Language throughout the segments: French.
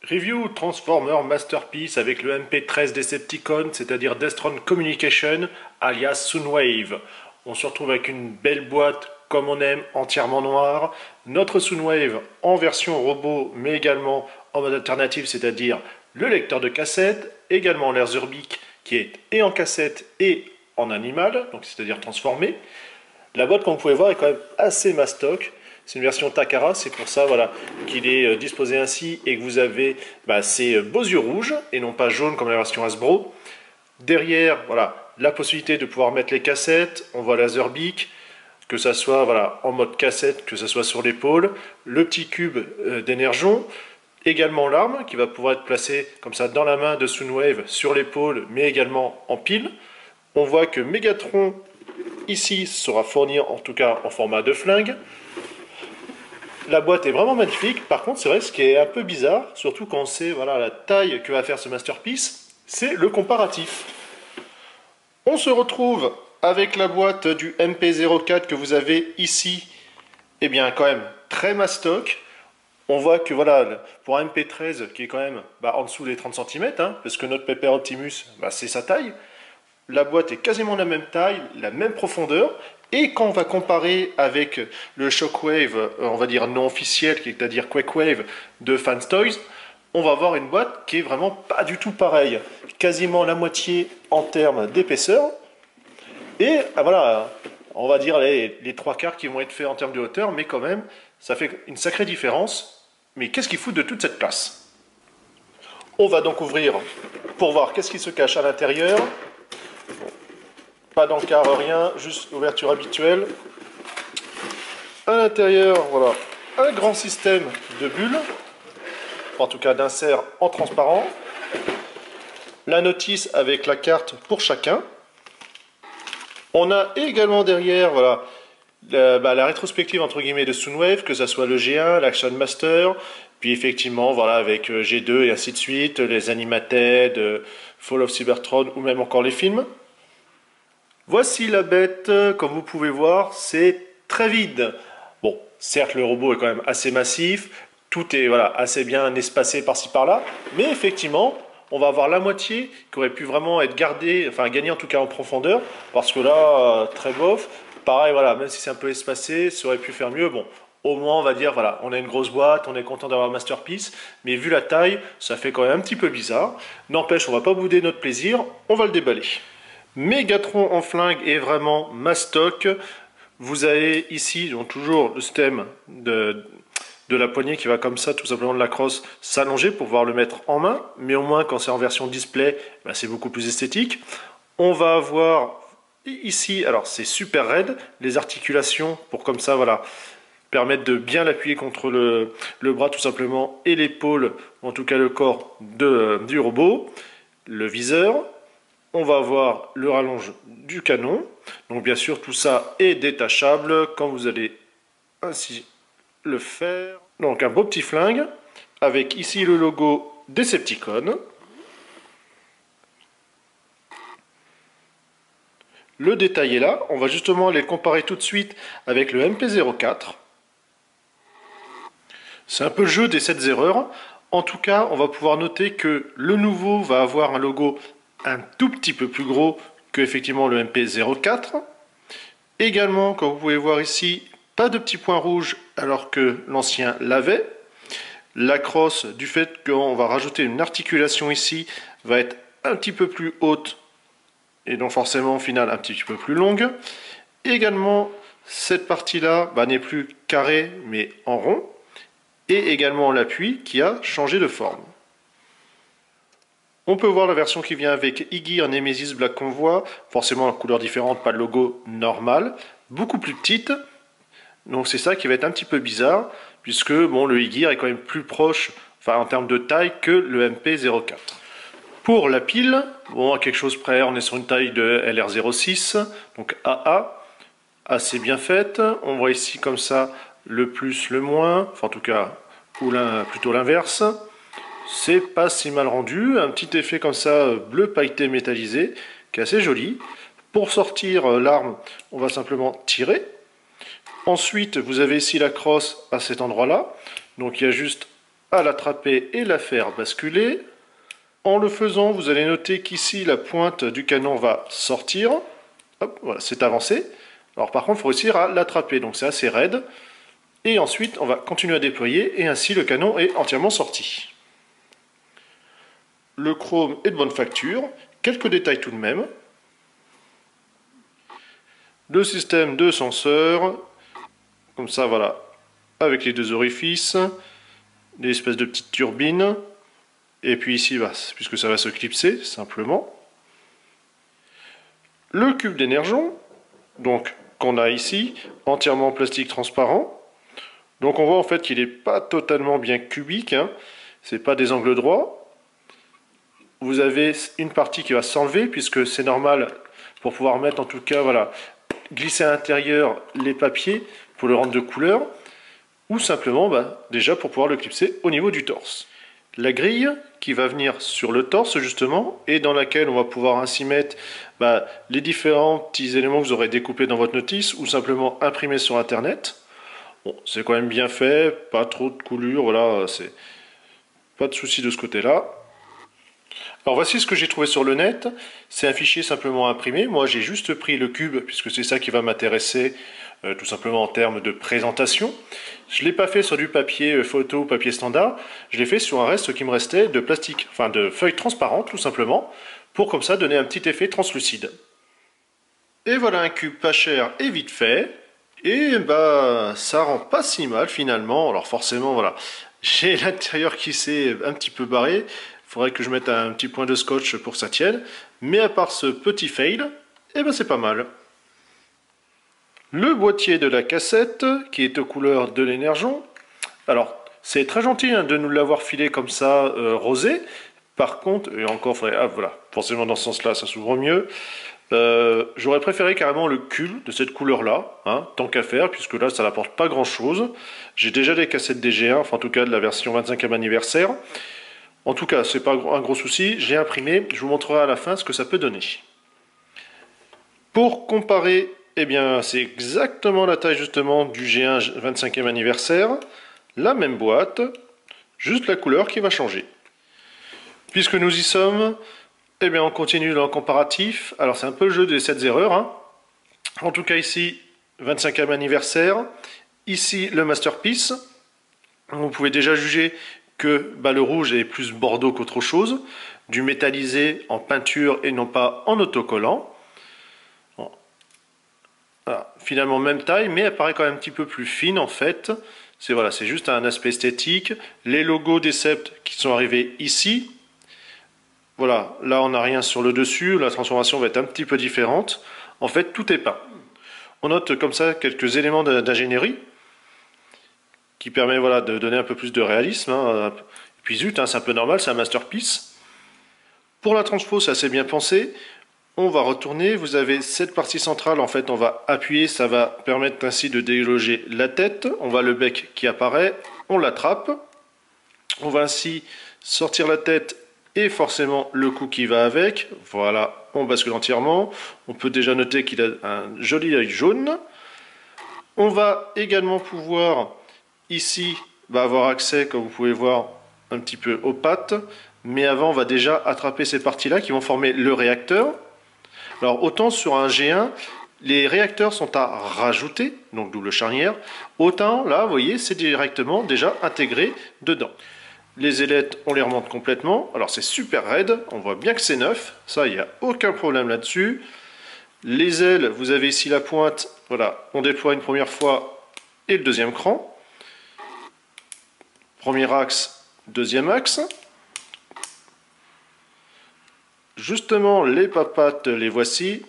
Review Transformer Masterpiece avec le MP13 Decepticon, c'est-à-dire Destron Communication, alias Soundwave. On se retrouve avec une belle boîte, comme on aime, entièrement noire. Notre Soundwave en version robot, mais également en mode alternatif, c'est-à-dire le lecteur de cassette, également l'air Zurbic, qui est et en cassette et en animal, donc c'est-à-dire transformé. La boîte, comme vous pouvez voir, est quand même assez mastoc. C'est une version Takara, c'est pour ça voilà, qu'il est disposé ainsi et que vous avez ces beaux yeux rouges et non pas jaunes comme la version Hasbro. Derrière, voilà, la possibilité de pouvoir mettre les cassettes, on voit la Zurbic, que ça soit voilà, en mode cassette, que ça soit sur l'épaule, le petit cube d'énergon, également l'arme qui va pouvoir être placée comme ça dans la main de Soundwave sur l'épaule, mais également en pile. On voit que Megatron ici sera fourni en tout cas en format de flingue. La boîte est vraiment magnifique. Par contre, c'est vrai, ce qui est un peu bizarre, surtout quand on sait voilà, la taille que va faire ce Masterpiece, c'est le comparatif. On se retrouve avec la boîte du MP04 que vous avez ici. Eh bien, quand même, très mastoc. On voit que voilà, pour un MP13 qui est quand même en dessous des 30 cm, parce que notre Pepper Optimus, c'est sa taille, la boîte est quasiment la même taille, la même profondeur. Et quand on va comparer avec le Shockwave, on va dire non officiel, c'est-à-dire Quakewave de Fans Toys, on va avoir une boîte qui est vraiment pas du tout pareille. Quasiment la moitié en termes d'épaisseur. Et voilà, on va dire les trois quarts qui vont être faits en termes de hauteur, mais quand même, ça fait une sacrée différence. Mais qu'est-ce qu'il fout de toute cette place? On va donc ouvrir pour voir qu'est-ce qui se cache à l'intérieur. Pas d'encart, rien, juste ouverture habituelle. À l'intérieur, voilà, un grand système de bulles, en tout cas d'inserts en transparent. La notice avec la carte pour chacun. On a également derrière, voilà, la rétrospective entre guillemets de Soundwave, que ce soit le G1, l'Action Master, puis effectivement, voilà, avec G2 et ainsi de suite, les Animated, Fall of Cybertron ou même encore les films. Voici la bête, comme vous pouvez voir, c'est très vide. Bon, certes le robot est quand même assez massif, tout est voilà, assez bien espacé par-ci par-là, mais effectivement, on va avoir la moitié qui aurait pu vraiment être gardée, enfin gagner en tout cas en profondeur, parce que là, très bof, pareil, voilà, même si c'est un peu espacé, ça aurait pu faire mieux, bon. Au moins, on va dire, voilà, on a une grosse boîte, on est content d'avoir un Masterpiece, mais vu la taille, ça fait quand même un petit peu bizarre. N'empêche, on va pas bouder notre plaisir, on va le déballer. Megatron en flingue est vraiment mastoc. Vous avez ici donc toujours le stem de la poignée qui va comme ça, tout simplement de la crosse, s'allonger pour pouvoir le mettre en main. Mais au moins, quand c'est en version display, c'est beaucoup plus esthétique. On va avoir ici, alors c'est super raide, les articulations pour comme ça, voilà, permettre de bien l'appuyer contre le bras tout simplement et l'épaule, ou en tout cas le corps du robot. Le viseur. On va avoir le rallonge du canon. Donc bien sûr, tout ça est détachable quand vous allez ainsi le faire. Donc un beau petit flingue avec ici le logo Decepticon. Le détail est là. On va justement les comparer tout de suite avec le MP04. C'est un peu le jeu des 7 erreurs. En tout cas, on va pouvoir noter que le nouveau va avoir un logo un tout petit peu plus gros que effectivement le MP04. Également, comme vous pouvez voir ici, pas de petits points rouges alors que l'ancien l'avait. La crosse, du fait qu'on va rajouter une articulation ici, va être un petit peu plus haute et donc forcément au final un petit peu plus longue. Également, cette partie-là n'est plus carrée mais en rond. Et également l'appui qui a changé de forme. On peut voir la version qui vient avec E-Gear Nemesis Black Convoy, forcément en couleur différente, pas de logo normal, beaucoup plus petite, donc c'est ça qui va être un petit peu bizarre, puisque bon, le E-Gear est quand même plus proche, enfin en termes de taille, que le MP04. Pour la pile, bon, à quelque chose près, on est sur une taille de LR06, donc AA, assez bien faite. On voit ici comme ça le plus, le moins, enfin en tout cas, ou plutôt l'inverse. C'est pas si mal rendu, un petit effet comme ça bleu pailleté métallisé qui est assez joli. Pour sortir l'arme, on va simplement tirer. Ensuite, vous avez ici la crosse à cet endroit-là. Donc il y a juste à l'attraper et la faire basculer. En le faisant, vous allez noter qu'ici, la pointe du canon va sortir. Hop, voilà, c'est avancé. Alors par contre, il faut réussir à l'attraper, donc c'est assez raide. Et ensuite, on va continuer à déployer, et ainsi le canon est entièrement sorti. Le chrome est de bonne facture, quelques détails tout de même. Le système de senseur, comme ça, voilà, avec les deux orifices, des espèces de petites turbines. Et puis ici, bah, puisque ça va se clipser, simplement. Le cube d'énergon, donc qu'on a ici, entièrement en plastique transparent. Donc on voit en fait qu'il n'est pas totalement bien cubique, hein. C'est pas des angles droits. Vous avez une partie qui va s'enlever, puisque c'est normal pour pouvoir mettre en tout cas, voilà, glisser à l'intérieur les papiers pour le rendre de couleur, ou simplement bah, déjà pour pouvoir le clipser au niveau du torse. La grille qui va venir sur le torse justement, et dans laquelle on va pouvoir ainsi mettre bah, les différents petits éléments que vous aurez découpés dans votre notice, ou simplement imprimés sur internet. Bon, c'est quand même bien fait, pas trop de coulure, voilà, c'est pas de souci de ce côté-là. Alors voici ce que j'ai trouvé sur le net, c'est un fichier simplement imprimé. Moi j'ai juste pris le cube, puisque c'est ça qui va m'intéresser tout simplement en termes de présentation. Je ne l'ai pas fait sur du papier photo ou papier standard, je l'ai fait sur un reste qui me restait de plastique, enfin de feuilles transparentes tout simplement, pour comme ça donner un petit effet translucide. Et voilà un cube pas cher et vite fait, et bah ça rend pas si mal finalement. Alors forcément voilà, j'ai l'intérieur qui s'est un petit peu barré, il faudrait que je mette un petit point de scotch pour que ça tienne, mais à part ce petit fail, et ben c'est pas mal. Le boîtier de la cassette, qui est aux couleurs de l'énergon. Alors, c'est très gentil hein, de nous l'avoir filé comme ça, rosé. Par contre, et encore, ah voilà, forcément dans ce sens-là, ça s'ouvre mieux. J'aurais préféré carrément le cube de cette couleur-là, hein, tant qu'à faire, puisque là, ça n'apporte pas grand-chose. J'ai déjà des cassettes DG1, enfin en tout cas de la version 25e anniversaire. En tout cas, c'est pas un gros souci. J'ai imprimé, je vous montrerai à la fin ce que ça peut donner. Pour comparer, eh bien, c'est exactement la taille justement du G1 25e anniversaire. La même boîte, juste la couleur qui va changer. Puisque nous y sommes, eh bien, on continue dans le comparatif. Alors, c'est un peu le jeu des 7 erreurs. Hein. En tout cas, ici, 25e anniversaire. Ici, le Masterpiece. Vous pouvez déjà juger que bah, le rouge est plus bordeaux qu'autre chose. Du métallisé en peinture et non pas en autocollant. Voilà. Finalement même taille, mais elle paraît quand même un petit peu plus fine en fait. C'est voilà, c'est juste un aspect esthétique. Les logos des Sept qui sont arrivés ici. Voilà, là on n'a rien sur le dessus, la transformation va être un petit peu différente. En fait, tout est peint. On note comme ça quelques éléments d'ingénierie qui permet voilà, de donner un peu plus de réalisme. Hein. Et puis zut, hein, c'est un peu normal, c'est un masterpiece. Pour la transpo, c'est assez bien pensé. On va retourner, vous avez cette partie centrale, en fait on va appuyer, ça va permettre ainsi de déloger la tête, on voit le bec qui apparaît, on l'attrape, on va ainsi sortir la tête et forcément le cou qui va avec, voilà, on bascule entièrement, on peut déjà noter qu'il a un joli œil jaune, on va également pouvoir ici avoir accès, comme vous pouvez voir, un petit peu aux pattes, mais avant on va déjà attraper ces parties-là qui vont former le réacteur. Alors autant sur un G1, les réacteurs sont à rajouter, donc double charnière, autant là, vous voyez, c'est directement déjà intégré dedans. Les ailettes, on les remonte complètement, alors c'est super raide, on voit bien que c'est neuf, ça, il n'y a aucun problème là-dessus. Les ailes, vous avez ici la pointe, voilà, on déploie une première fois et le deuxième cran. Premier axe, deuxième axe. Justement, les papates, les voici,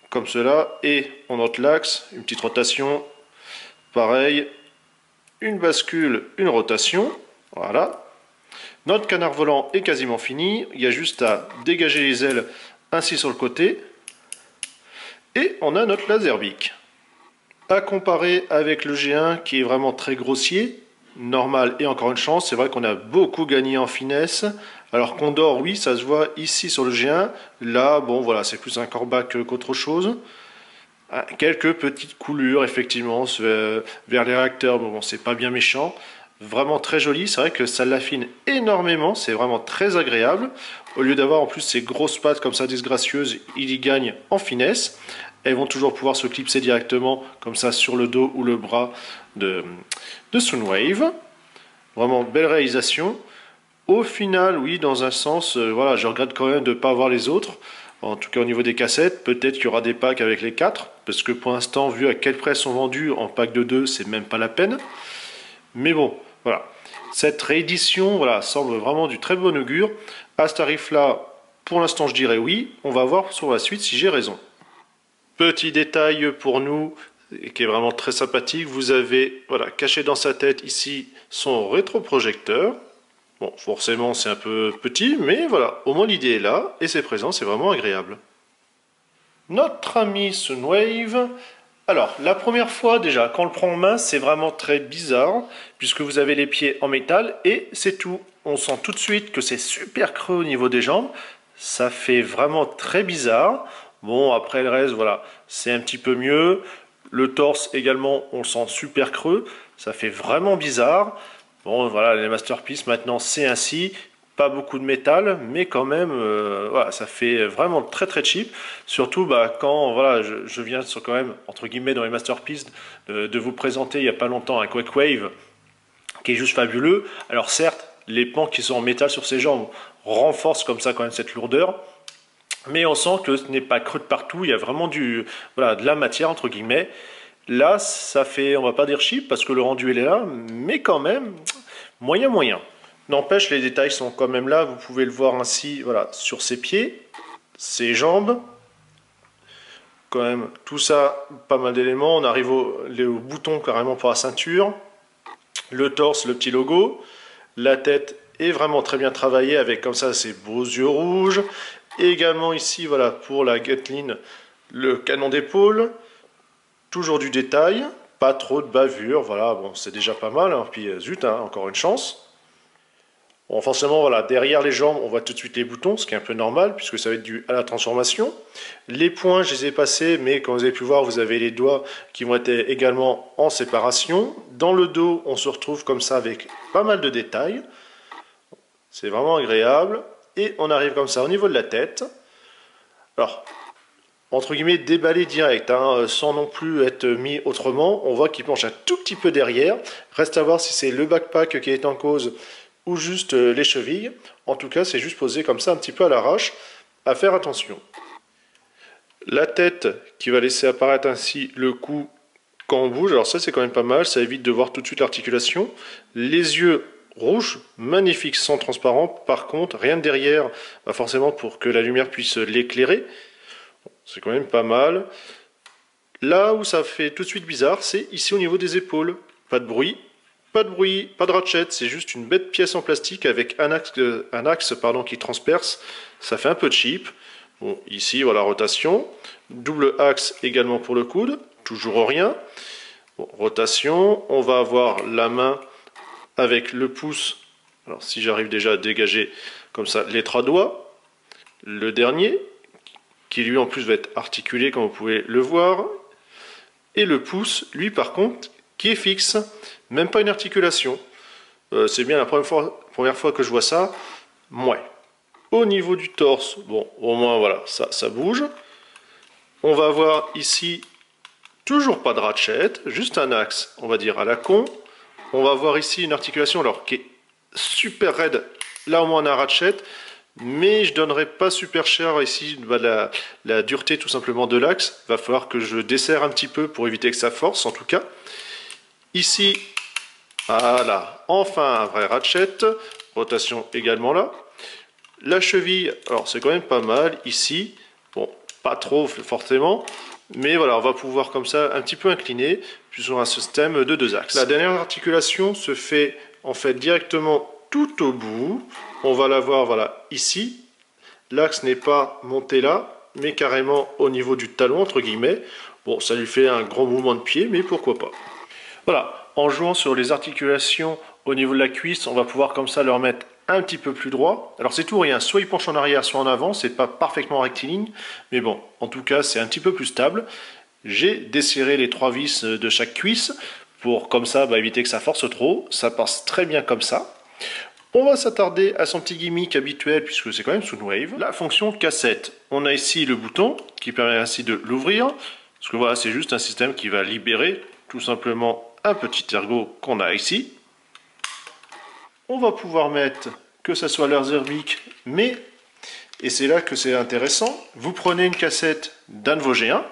comme cela, et on note l'axe, une petite rotation, pareil, une bascule, une rotation, voilà. Notre canard volant est quasiment fini, il y a juste à dégager les ailes ainsi sur le côté, et on a notre Laserbeak. À comparer avec le G1 qui est vraiment très grossier, normal et encore une chance, c'est vrai qu'on a beaucoup gagné en finesse. Alors Condor, oui, ça se voit ici sur le G1. Là, bon, voilà, c'est plus un corbac qu'autre chose. Quelques petites coulures, effectivement, vers les réacteurs. Bon, c'est pas bien méchant. vraiment très joli. C'est vrai que ça l'affine énormément, c'est vraiment très agréable. Au lieu d'avoir en plus ces grosses pattes comme ça disgracieuses, il y gagne en finesse. Elles vont toujours pouvoir se clipser directement comme ça sur le dos ou le bras de Soundwave. Vraiment belle réalisation. Au final, oui, dans un sens, voilà, je regrette quand même de ne pas avoir les autres. En tout cas, au niveau des cassettes, peut-être qu'il y aura des packs avec les 4, parce que pour l'instant, vu à quel prix elles sont vendues en pack de 2, c'est même pas la peine. Mais bon, voilà. Cette réédition, voilà, semble vraiment du très bon augure. À ce tarif-là, pour l'instant, je dirais oui. On va voir sur la suite si j'ai raison. Petit détail pour nous, qui est vraiment très sympathique. Vous avez, voilà, caché dans sa tête ici son rétroprojecteur. Bon, forcément, c'est un peu petit, mais voilà, au moins l'idée est là, et c'est présent, c'est vraiment agréable. Notre ami Soundwave. Alors, la première fois, déjà, quand on le prend en main, c'est vraiment très bizarre, puisque vous avez les pieds en métal, et c'est tout. On sent tout de suite que c'est super creux au niveau des jambes. Ça fait vraiment très bizarre. Bon, après le reste, voilà, c'est un petit peu mieux. Le torse également, on le sent super creux. Ça fait vraiment bizarre. Bon, voilà, les Masterpiece, maintenant, c'est ainsi. Pas beaucoup de métal, mais quand même, voilà, ça fait vraiment très très cheap. Surtout bah, quand voilà, je viens sur quand même, entre guillemets, dans les Masterpiece, de vous présenter il n'y a pas longtemps un Quake Wave qui est juste fabuleux. Alors certes, les pans qui sont en métal sur ses jambes renforcent comme ça quand même cette lourdeur. Mais on sent que ce n'est pas creux de partout, il y a vraiment voilà, de la matière entre guillemets. Là, ça fait, on va pas dire cheap parce que le rendu il est là, mais quand même, moyen moyen. N'empêche, les détails sont quand même là, vous pouvez le voir ainsi, voilà, sur ses pieds, ses jambes. Quand même, tout ça, pas mal d'éléments. On arrive au bouton carrément pour la ceinture. Le torse, le petit logo. La tête est vraiment très bien travaillée avec comme ça ses beaux yeux rouges. Et également ici, voilà, pour la Gatling, le canon d'épaule. Toujours du détail, pas trop de bavure, voilà, bon, c'est déjà pas mal, hein. Puis zut, hein, encore une chance. Bon, forcément, voilà, derrière les jambes, on voit tout de suite les boutons, ce qui est un peu normal, puisque ça va être dû à la transformation. Les points, je les ai passés, mais comme vous avez pu voir, vous avez les doigts qui vont être également en séparation. Dans le dos, on se retrouve comme ça avec pas mal de détails. C'est vraiment agréable. Et on arrive comme ça au niveau de la tête. Alors, entre guillemets, déballé direct, hein, sans non plus être mis autrement. On voit qu'il penche un tout petit peu derrière. Reste à voir si c'est le backpack qui est en cause ou juste les chevilles. En tout cas, c'est juste posé comme ça un petit peu à l'arrache. À faire attention. La tête qui va laisser apparaître ainsi le cou quand on bouge. Alors ça, c'est quand même pas mal. Ça évite de voir tout de suite l'articulation. Les yeux rouges, magnifiques, sans transparent. Par contre, rien de derrière, bah forcément pour que la lumière puisse l'éclairer. C'est quand même pas mal. Là où ça fait tout de suite bizarre, c'est ici au niveau des épaules. Pas de bruit, pas de ratchet, c'est juste une bête pièce en plastique avec un axe pardon, qui transperce. Ça fait un peu cheap. Bon, ici, voilà, rotation. Double axe également pour le coude, toujours rien. Bon, rotation, on va avoir la main avec le pouce. Alors si j'arrive déjà à dégager comme ça les 3 doigts. Le dernier, qui lui en plus va être articulé comme vous pouvez le voir. Et le pouce, lui par contre, qui est fixe, même pas une articulation. C'est bien la première fois que je vois ça. Ouais. Au niveau du torse, bon, au moins voilà, ça bouge. On va avoir ici, toujours pas de ratchet, juste un axe, on va dire à la con. On va voir ici une articulation alors qui est super raide. Là au moins on a un ratchet. Mais je donnerai pas super cher ici la dureté tout simplement de l'axe. Va falloir que je desserre un petit peu pour éviter que ça force en tout cas. Ici, voilà, enfin un vrai ratchet. Rotation également là. La cheville, alors c'est quand même pas mal ici. Bon, pas trop forcément. Mais voilà, on va pouvoir comme ça un petit peu incliner. Puis sur un système de 2 axes. La dernière articulation se fait en fait directement tout au bout. On va la voir voilà, ici. L'axe n'est pas monté là, mais carrément au niveau du talon, entre guillemets. Bon, ça lui fait un gros mouvement de pied, mais pourquoi pas. Voilà, en jouant sur les articulations au niveau de la cuisse, on va pouvoir comme ça leur mettre un petit peu plus droit. Alors c'est tout rien, soit il penche en arrière, soit en avant, c'est pas parfaitement rectiligne, mais bon, en tout cas c'est un petit peu plus stable. J'ai desserré les 3 vis de chaque cuisse pour comme ça éviter que ça force trop. Ça passe très bien comme ça. On va s'attarder à son petit gimmick habituel puisque c'est quand même Soundwave. La fonction cassette. On a ici le bouton qui permet ainsi de l'ouvrir. Parce que voilà, c'est juste un système qui va libérer tout simplement un petit ergot qu'on a ici. On va pouvoir mettre que ça soit Lasermic, mais, et c'est là que c'est intéressant, vous prenez une cassette d'un de vos G1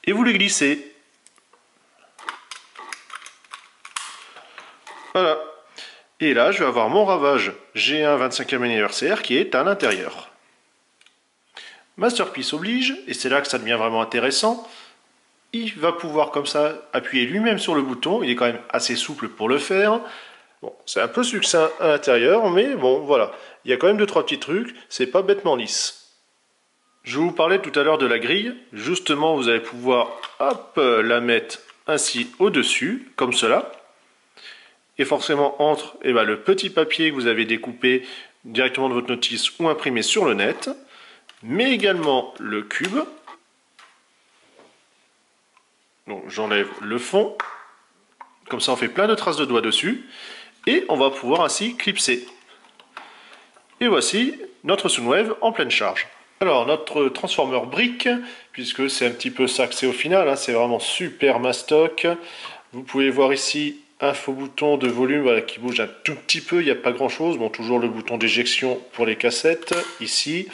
et vous les glissez. Voilà. Et là, je vais avoir mon Ravage G1 25e anniversaire qui est à l'intérieur. Masterpiece oblige, et c'est là que ça devient vraiment intéressant, il va pouvoir comme ça appuyer lui-même sur le bouton, il est quand même assez souple pour le faire. Bon, c'est un peu succinct à l'intérieur, mais bon, voilà. Il y a quand même 2-3 petits trucs, c'est pas bêtement lisse. Je vous parlais tout à l'heure de la grille, justement vous allez pouvoir hop, la mettre ainsi au-dessus, comme cela. Et forcément entre le petit papier que vous avez découpé directement de votre notice ou imprimé sur le net, mais également le cube. Donc j'enlève le fond, comme ça on fait plein de traces de doigts dessus, et on va pouvoir ainsi clipser. Et voici notre Soundwave en pleine charge. Alors notre transformer brique, puisque c'est un petit peu ça que c'est au final, hein, c'est vraiment super mastoc. Vous pouvez voir ici un faux bouton de volume qui bouge un tout petit peu, il n'y a pas grand chose. Bon, toujours le bouton d'éjection pour les cassettes, ici,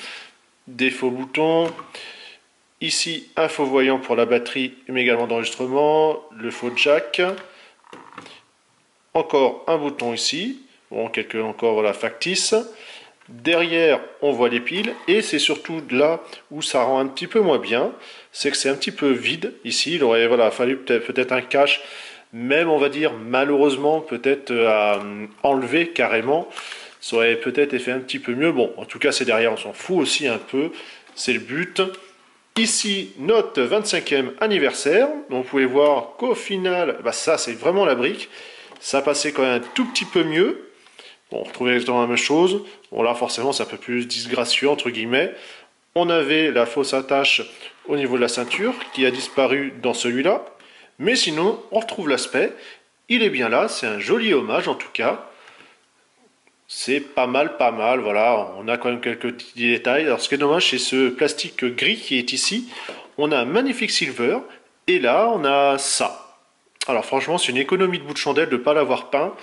des faux boutons, ici un faux voyant pour la batterie, mais également d'enregistrement, le faux jack, encore un bouton ici, bon, quelques encore voilà, factices. Derrière, on voit les piles, et c'est surtout là où ça rend un petit peu moins bien, c'est que c'est un petit peu vide ici. Il aurait fallu peut-être un cache, même on va dire malheureusement peut-être à enlever carrément, ça aurait peut-être fait un petit peu mieux. Bon, en tout cas c'est derrière, on s'en fout aussi un peu, c'est le but. Ici, notre 25e anniversaire, donc vous pouvez voir qu'au final, ça c'est vraiment la brique, ça passait quand même un tout petit peu mieux. Bon, on retrouvait exactement la même chose. Bon, là, forcément, c'est un peu plus disgracieux, entre guillemets. On avait la fausse attache au niveau de la ceinture, qui a disparu dans celui-là. Mais sinon, on retrouve l'aspect. Il est bien là, c'est un joli hommage, en tout cas. C'est pas mal, voilà. On a quand même quelques petits détails. Alors, ce qui est dommage, c'est ce plastique gris qui est ici. On a un magnifique silver. Et là, on a ça. Alors, franchement, c'est une économie de bout de chandelle de ne pas l'avoir peint.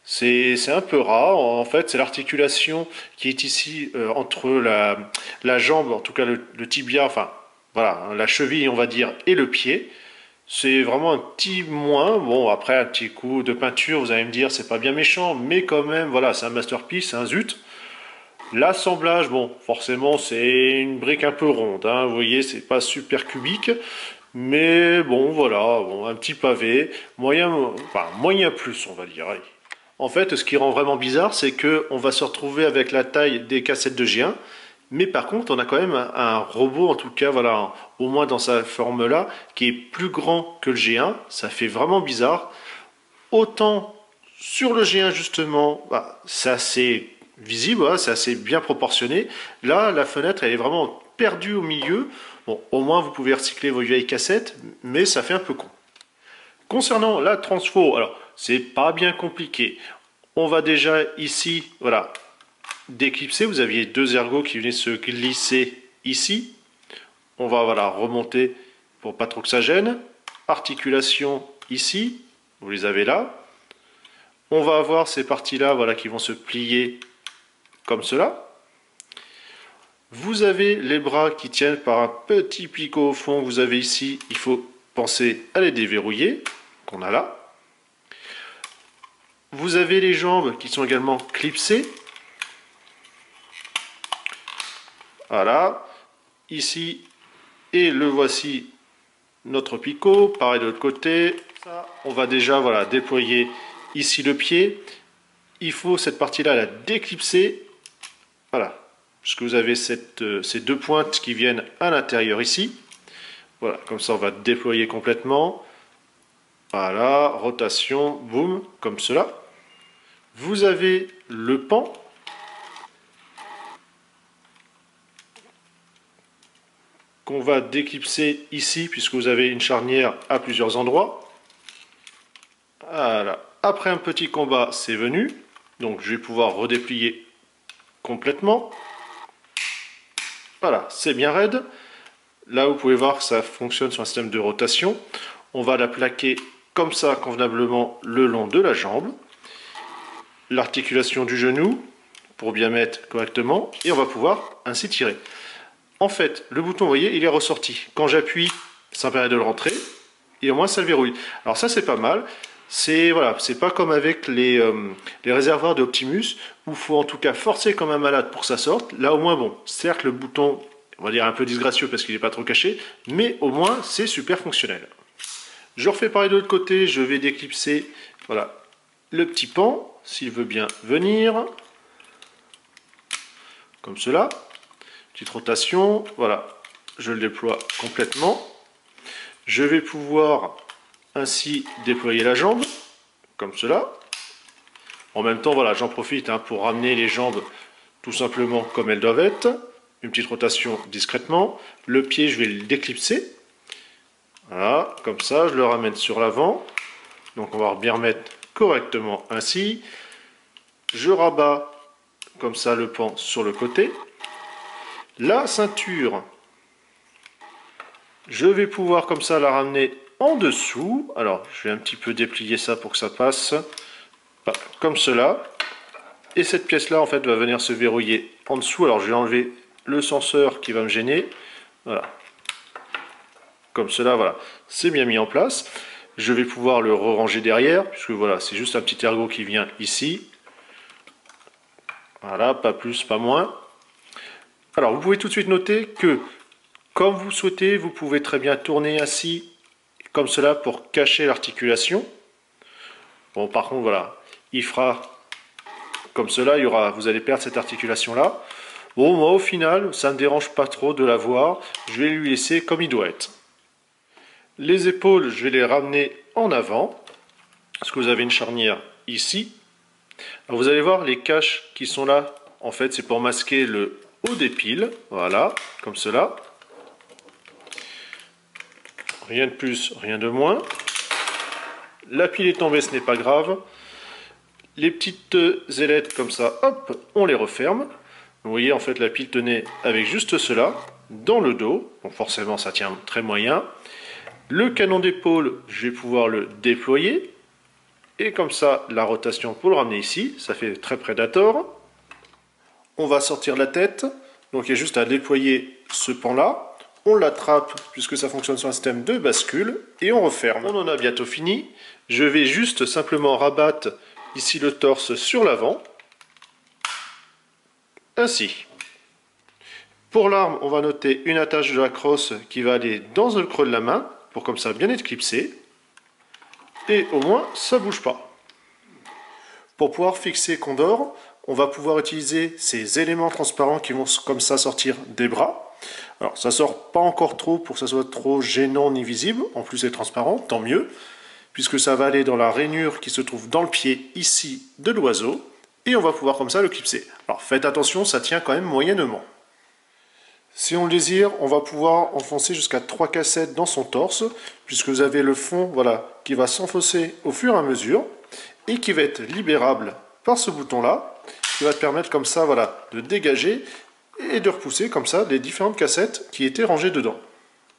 C'est un peu rare, en fait, c'est l'articulation qui est ici entre la jambe, en tout cas le tibia, enfin voilà, la cheville on va dire, et le pied. C'est vraiment un petit moins, bon après un petit coup de peinture, vous allez me dire c'est pas bien méchant, mais quand même, voilà, c'est un masterpiece, c'est un zut. L'assemblage, bon, forcément c'est une brique un peu ronde, hein, vous voyez, c'est pas super cubique, mais bon voilà, bon, un petit pavé, moyen, enfin moyen plus on va dire, allez. En fait, ce qui rend vraiment bizarre, c'est qu'on va se retrouver avec la taille des cassettes de G1, mais par contre, on a quand même un robot, en tout cas, voilà, au moins dans sa forme-là, qui est plus grand que le G1. Ça fait vraiment bizarre. Autant sur le G1, justement, c'est assez visible, voilà, c'est assez bien proportionné. Là, la fenêtre, elle est vraiment perdue au milieu. Bon, au moins, vous pouvez recycler vos vieilles cassettes, mais ça fait un peu con. Concernant la transfo, alors c'est pas bien compliqué. On va déjà ici, voilà, déclipser. Vous aviez deux ergots qui venaient se glisser ici. On va voilà remonter pour pas trop que ça gêne. Articulation ici, vous les avez là. On va avoir ces parties-là, voilà, qui vont se plier comme cela. Vous avez les bras qui tiennent par un petit picot au fond. Vous avez ici, il faut penser à les déverrouiller, qu'on a là. Vous avez les jambes qui sont également clipsées. Voilà. Ici, et le voici notre picot. Pareil de l'autre côté. Ça, on va déjà voilà, déployer ici le pied. Il faut cette partie-là la déclipser. Voilà. Puisque vous avez ces deux pointes qui viennent à l'intérieur ici. Voilà. Comme ça, on va déployer complètement. Voilà. Rotation. Boum. Comme cela. Vous avez le pan. Qu'on va déclipser ici, puisque vous avez une charnière à plusieurs endroits. Voilà. Après un petit combat, c'est venu. Donc je vais pouvoir redéplier complètement. Voilà, c'est bien raide. Là, vous pouvez voir que ça fonctionne sur un système de rotation. On va la plaquer comme ça, convenablement, le long de la jambe. L'articulation du genou, pour bien mettre correctement. Et on va pouvoir ainsi tirer. En fait, le bouton, vous voyez, il est ressorti. Quand j'appuie, ça me permet de le rentrer. Et au moins, ça le verrouille. Alors ça, c'est pas mal. C'est voilà, c'est pas comme avec les réservoirs de Optimus, où il faut en tout cas forcer comme un malade pour que ça sorte. Là, au moins, bon, certes, le bouton, on va dire un peu disgracieux parce qu'il n'est pas trop caché, mais au moins, c'est super fonctionnel. Je refais pareil de l'autre côté, je vais déclipser, voilà, le petit pan, s'il veut bien venir. Comme cela. Petite rotation, voilà, je le déploie complètement. Je vais pouvoir ainsi déployer la jambe, comme cela. En même temps, voilà, j'en profite pour ramener les jambes tout simplement comme elles doivent être. Une petite rotation discrètement. Le pied, je vais le déclipser. Voilà, comme ça, je le ramène sur l'avant. Donc on va bien remettre correctement ainsi. Je rabats comme ça le pan sur le côté. La ceinture, je vais pouvoir comme ça la ramener en dessous. Alors, je vais un petit peu déplier ça pour que ça passe. Comme cela. Et cette pièce-là, en fait, va venir se verrouiller en dessous. Alors, je vais enlever le senseur qui va me gêner. Voilà. Comme cela, voilà. C'est bien mis en place. Je vais pouvoir le ranger derrière, puisque voilà, c'est juste un petit ergot qui vient ici. Voilà, pas plus, pas moins. Alors, vous pouvez tout de suite noter que, comme vous souhaitez, vous pouvez très bien tourner ainsi, comme cela, pour cacher l'articulation. Bon, par contre, voilà, il fera comme cela, vous allez perdre cette articulation-là. Bon, moi, au final, ça ne me dérange pas trop de la voir. Je vais lui laisser comme il doit être. Les épaules, je vais les ramener en avant, parce que vous avez une charnière ici. Alors, vous allez voir les caches qui sont là. En fait, c'est pour masquer le haut des piles. Voilà, comme cela. Rien de plus, rien de moins. La pile est tombée, ce n'est pas grave. Les petites ailettes comme ça, hop, on les referme. Vous voyez, en fait, la pile tenait avec juste cela, dans le dos. Donc forcément, ça tient très moyen. Le canon d'épaule, je vais pouvoir le déployer. Et comme ça, la rotation pour le ramener ici, ça fait très Predator. On va sortir la tête. Donc il y a juste à déployer ce pan-là. On l'attrape, puisque ça fonctionne sur un système de bascule. Et on referme. On en a bientôt fini. Je vais juste simplement rabattre ici le torse sur l'avant. Ainsi. Pour l'arme, on va noter une attache de la crosse qui va aller dans le creux de la main, pour comme ça bien être clipsé. Et au moins, ça ne bouge pas. Pour pouvoir fixer Condor, on va pouvoir utiliser ces éléments transparents qui vont comme ça sortir des bras. Alors, ça sort pas encore trop pour que ça soit trop gênant ni visible. En plus, c'est transparent, tant mieux. Puisque ça va aller dans la rainure qui se trouve dans le pied ici de l'oiseau. Et on va pouvoir comme ça le clipser. Alors, faites attention, ça tient quand même moyennement. Si on le désire, on va pouvoir enfoncer jusqu'à 3 cassettes dans son torse, puisque vous avez le fond voilà, qui va s'enfoncer au fur et à mesure, et qui va être libérable par ce bouton-là, qui va te permettre comme ça voilà, de dégager et de repousser comme ça les différentes cassettes qui étaient rangées dedans.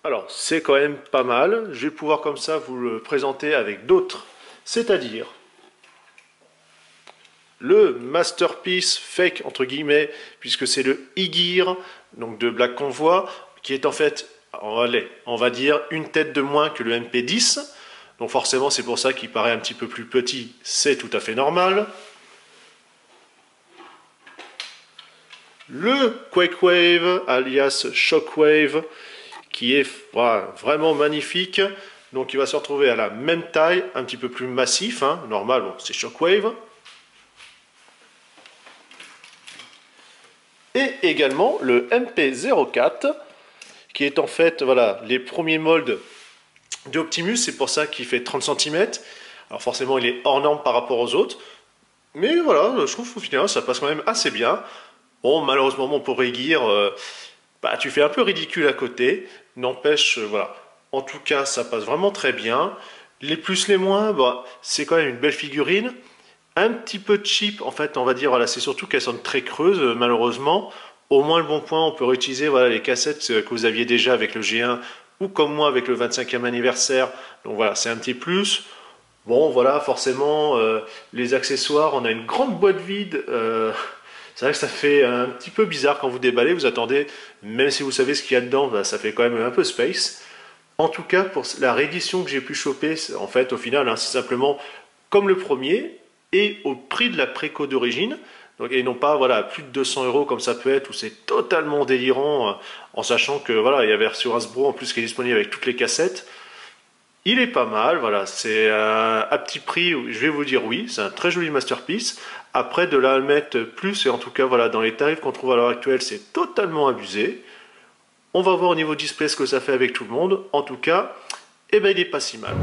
Alors, c'est quand même pas mal. Je vais pouvoir comme ça vous le présenter avec d'autres, c'est-à-dire le Masterpiece Fake, entre guillemets, puisque c'est le e-gear, donc de Black Convoy, qui est en fait, on va dire, une tête de moins que le MP10. Donc forcément, c'est pour ça qu'il paraît un petit peu plus petit, c'est tout à fait normal. Le Quakewave, alias Shockwave, qui est vraiment magnifique. Donc il va se retrouver à la même taille, un petit peu plus massif, normal, bon, c'est Shockwave. Et également le MP04, qui est en fait voilà, les premiers moldes d'Optimus, c'est pour ça qu'il fait 30 cm. Alors forcément, il est hors norme par rapport aux autres. Mais voilà, je trouve qu'au final, ça passe quand même assez bien. Bon, malheureusement, mon pauvre Gear, tu fais un peu ridicule à côté. N'empêche, voilà. En tout cas, ça passe vraiment très bien. Les plus, les moins, bah, c'est quand même une belle figurine. Un petit peu cheap, en fait, on va dire, voilà, c'est surtout qu'elles sont très creuses, malheureusement. Au moins, le bon point, on peut réutiliser voilà, les cassettes que vous aviez déjà avec le G1 ou comme moi avec le 25e anniversaire. Donc voilà, c'est un petit plus. Bon, voilà, forcément, les accessoires, on a une grande boîte vide. C'est vrai que ça fait un petit peu bizarre quand vous déballez. Vous attendez, même si vous savez ce qu'il y a dedans, bah, ça fait quand même un peu space. En tout cas, pour la réédition que j'ai pu choper, en fait, au final, hein, c'est simplement comme le premier et au prix de la préco d'origine. Donc, et non pas voilà, plus de 200 euros comme ça peut être, où c'est totalement délirant, en sachant que voilà, il y avait sur Hasbro en plus qui est disponible avec toutes les cassettes. Il est pas mal, voilà, c'est à petit prix, je vais vous dire oui, c'est un très joli masterpiece. Après, de là à le mettre plus, et en tout cas, voilà, dans les tarifs qu'on trouve à l'heure actuelle, c'est totalement abusé. On va voir au niveau display ce que ça fait avec tout le monde. En tout cas, eh ben, il est pas si mal.